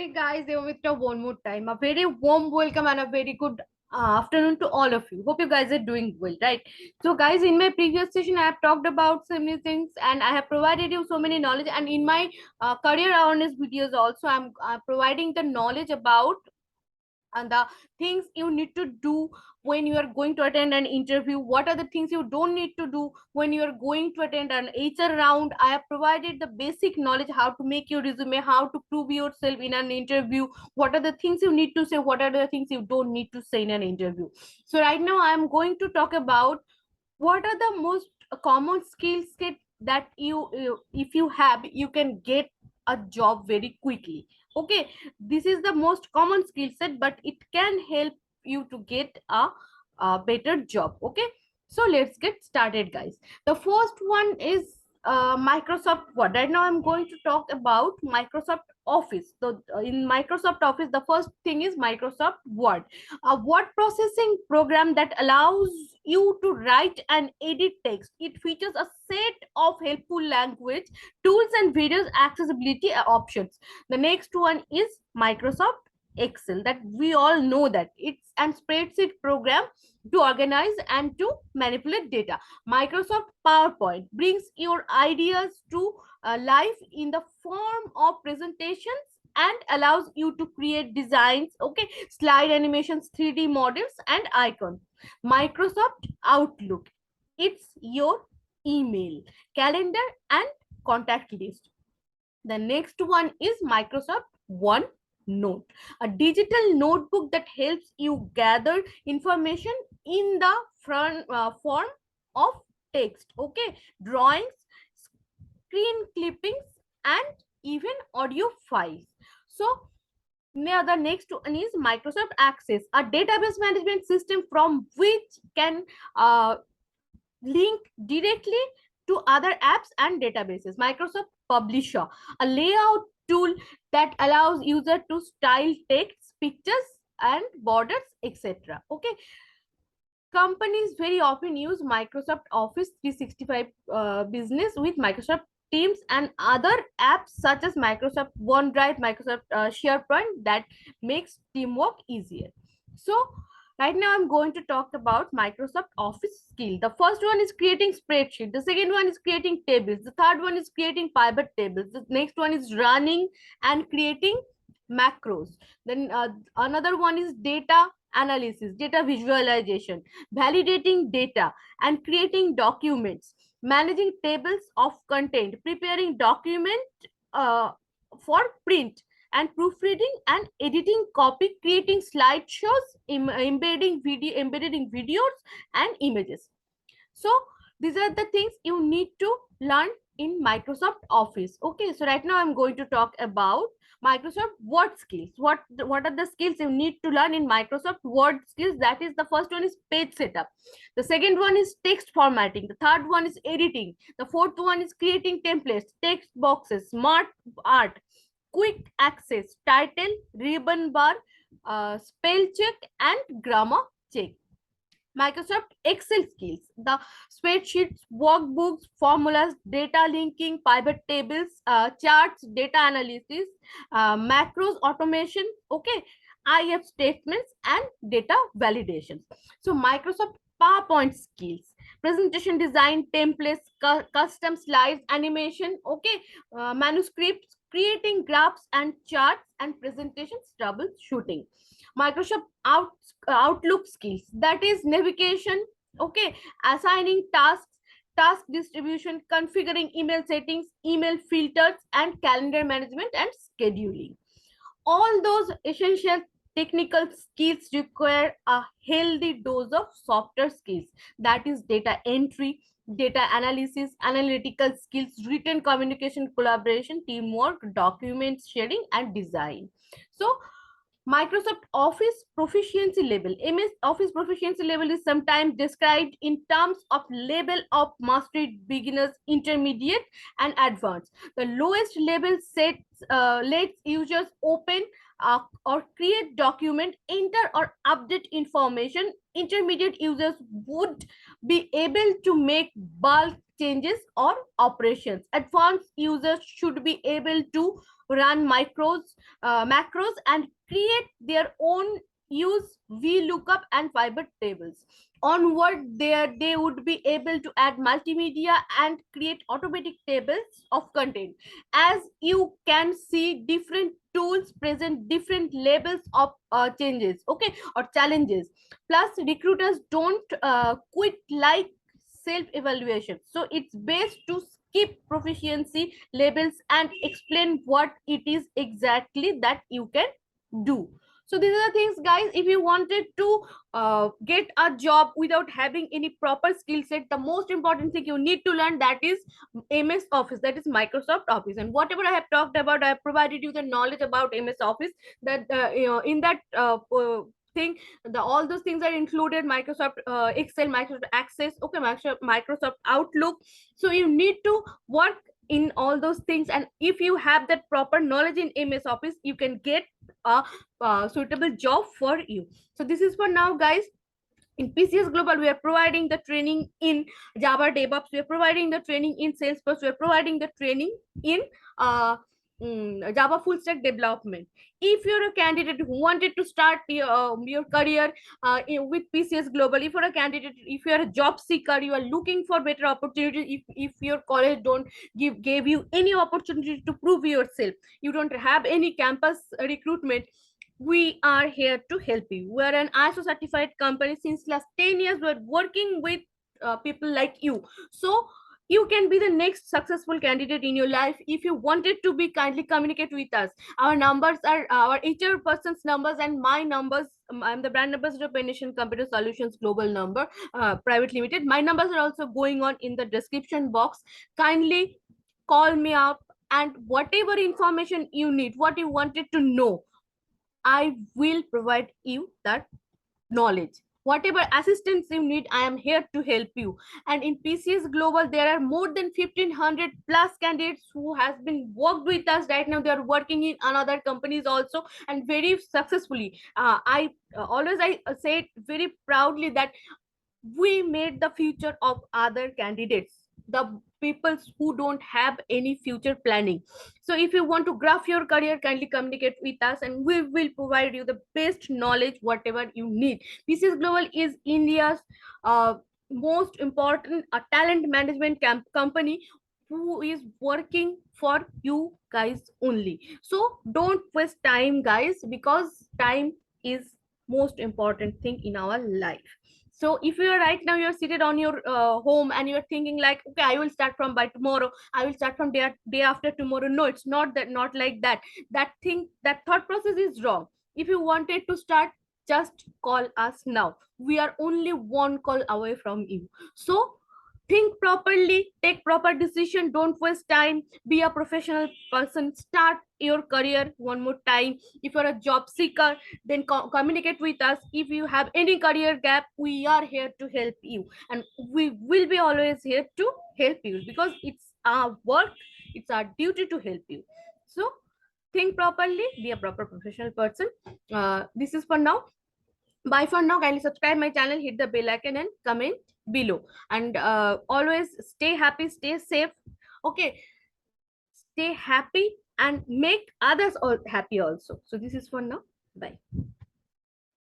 Hey guys, Devamitra one more time. A very warm welcome and a very good afternoon to all of you. Hope you guys are doing well, right? So, guys, in my previous session, I have talked about so many things and I have provided you so many knowledge. And in my career awareness videos, also, I'm providing the knowledge about and the things you need to do when you are going to attend an interview. What are the things you don't need to do when you are going to attend an HR round? I have provided the basic knowledge how to make your resume, how to prove yourself in an interview, what are the things you need to say, what are the things you don't need to say in an interview. So right now I am going to talk about what are the most common skill set that if you have you can get a job very quickly. Okay, this is the most common skill set but it can help you to get a better job. Okay, so let's get started, guys. The first one is Microsoft Word. Right now I'm going to talk about Microsoft Office. So in Microsoft Office, the first thing is Microsoft Word, a word processing program that allows you to write and edit text. It features a set of helpful language tools and various accessibility options. The next one is Microsoft Excel, that we all know that it's a spreadsheet program to organize and to manipulate data. Microsoft PowerPoint brings your ideas to life in the form of presentations and allows you to create designs, okay, slide animations, 3D models and icons. Microsoft Outlook, it's your email, calendar and contact list. The next one is Microsoft OneNote, a digital notebook that helps you gather information in the front form of text, okay, drawings, screen clippings and even audio files. So now the next one is Microsoft Access, a database management system from which can link directly to other apps and databases. Microsoft Publisher, a layout tool that allows user to style text, pictures and borders, etc. Okay, companies very often use Microsoft Office 365 business with Microsoft Teams and other apps such as Microsoft OneDrive, Microsoft SharePoint that makes teamwork easier. So right now I'm going to talk about Microsoft Office skill. The first one is creating spreadsheet. The second one is creating tables. The third one is creating pivot tables. The next one is running and creating macros. Then another one is data analysis, data visualization, validating data and creating documents, managing tables of content, preparing document uh, for print and proofreading and editing copy, creating slideshows, embedded in videos and images. So these are the things you need to learn in Microsoft Office. Okay, so right now I'm going to talk about Microsoft Word skills. What are the skills you need to learn in Microsoft Word skills? That is, the first one is page setup. The second one is text formatting. The third one is editing. The fourth one is creating templates, text boxes, smart art, quick access, title, ribbon bar, spell check and grammar check. Microsoft Excel skills, the spreadsheets, workbooks, formulas, data linking, pivot tables, charts, data analysis, macros automation, okay, IF statements and data validations. So Microsoft PowerPoint skills, presentation design, templates, custom slides, animation, okay, manuscripts, creating graphs and charts and presentations, troubleshooting. Microsoft Outlook skills, that is navigation, okay, assigning tasks, task distribution, configuring email settings, email filters and calendar management and scheduling. All those essential technical skills require a healthy dose of softer skills, that is data entry, data analysis, analytical skills, written communication, collaboration, teamwork, document sharing and design. So Microsoft Office proficiency level. MS Office proficiency level is sometimes described in terms of level of mastery: beginners, intermediate, and advanced. The lowest level sets lets users open or create document, enter or update information. Intermediate users would be able to make bulk changes or operations. Advanced users should be able to run macros and create their own, use VLOOKUP and pivot tables. Onward, there they would be able to add multimedia and create automatic tables of content. As you can see, different tools present different levels of changes, okay, or challenges. Plus, recruiters don't quit like self evaluation, so it's best to skip proficiency labels and explain what it is exactly that you can do. So these are the things, guys. If you wanted to get a job without having any proper skill set, the most important thing you need to learn, that is MS Office, that is Microsoft Office. And whatever I have talked about, I have provided you the knowledge about MS Office, that in that thing, all those things are included: Microsoft Excel, Microsoft Access, okay, Microsoft Outlook. So you need to work in all those things, and if you have that proper knowledge in MS Office, you can get a suitable job for you. So this is for now, guys. In PCS Global, we are providing the training in Java DevOps, we are providing the training in Salesforce, we are providing the training in Java full stack development. If you're a candidate who wanted to start your career with PCS Global, if you're a candidate, if you're a job seeker, you are looking for better opportunities, if your college don't gave you any opportunity to prove yourself, you don't have any campus recruitment, we are here to help you. We are an ISO certified company. Since last 10 years, we're working with people like you. So you can be the next successful candidate in your life. If you wanted to be, kindly communicate with us. Our numbers are our HR person's numbers and my numbers. I'm the brand ambassador of Nation Computer Solutions Global Number Private Limited. My numbers are also going on in the description box. Kindly call me up, and whatever information you need, what you wanted to know, I will provide you that knowledge. Whatever assistance you need, I am here to help you. And in PCS Global, there are more than 1500 plus candidates who has been worked with us. Right now, they are working in another companies also, and very successfully. I always I say it very proudly that we made the future of other candidates, the people who don't have any future planning. So if you want to graph your career, kindly communicate with us, and we will provide you the best knowledge, whatever you need. PCS Global is India's most important talent management company, who is working for you guys only. So don't waste time, guys, because time is most important thing in our life. So if you are right now, you're seated on your home and you're thinking like, okay, I will start from by tomorrow, I will start from day after tomorrow. No, it's not that, not like that. That thought process is wrong. If you wanted to start, just call us now. We are only one call away from you. So think properly, take proper decision, don't waste time, be a professional person, start your career one more time. If you're a job seeker, then communicate with us. If you have any career gap, we are here to help you, and we will be always here to help you, because it's our work, it's our duty to help you. So think properly, be a proper professional person. This is for now. Bye for now. Kindly subscribe my channel, hit the bell icon and comment below. And always stay happy, stay safe. Okay, stay happy and make others all happy also. So this is for now. Bye.